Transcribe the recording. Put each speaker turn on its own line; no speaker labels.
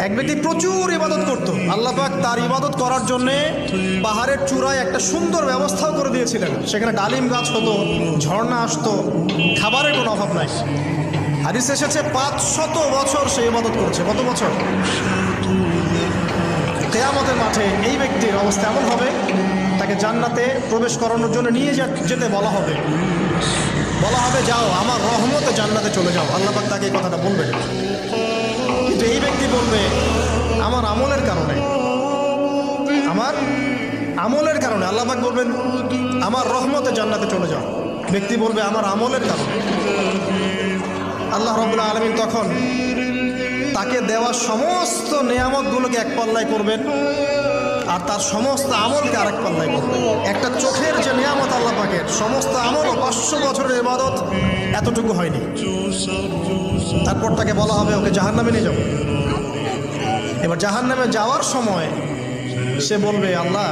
এক ব্যক্তি প্রচুর ইবাদত করত, আল্লাহ পাক তার ইবাদত করার জন্যে পাহাড়ের চূড়ায় একটা সুন্দর ব্যবস্থাও করে দিয়েছিলেন। সেখানে ডালিম গাছ হতো, ঝর্ণা আসতো, খাবারের কোনো অভাব নাই। হাদিস এসেছে 500 বছর সে ইবাদত করেছে। কত বছর? কিয়ামতের মাঠে এই ব্যক্তির অবস্থা এমন হবে, তাকে জান্নাতে প্রবেশ করানোর জন্য নিয়ে যেতে বলা হবে। যাও আমার রহমতে জান্নাতে চলে যাও। আল্লাহ পাক তাকে এই কথাটা বলবেন। কিন্তু এই ব্যক্তি বলবে আমার আমলের কারণে আল্লাহ পাক বলবেন আমার রহমতে জান্নাতে চলে যাও। ব্যক্তি বলবে আমার আমলের কারণে। আল্লাহ রাব্বুল আলামিন তখন তাকে দেওয়া সমস্ত নেয়ামতগুলোকে এক পাল্লায় করবেন, আর তার সমস্ত আমলকে আরেক পাল্লায় করবেন। একটা চোখের যে নেয়ামত আল্লাহ পাকের, সমস্ত আমল ও 500 বছরের ইবাদত এতটুকু হয়নি। তারপর তাকে বলা হবে ওকে জাহান্নামে নিয়ে যাও। এবার জাহান্নামে যাওয়ার সময় সে বলবে আল্লাহ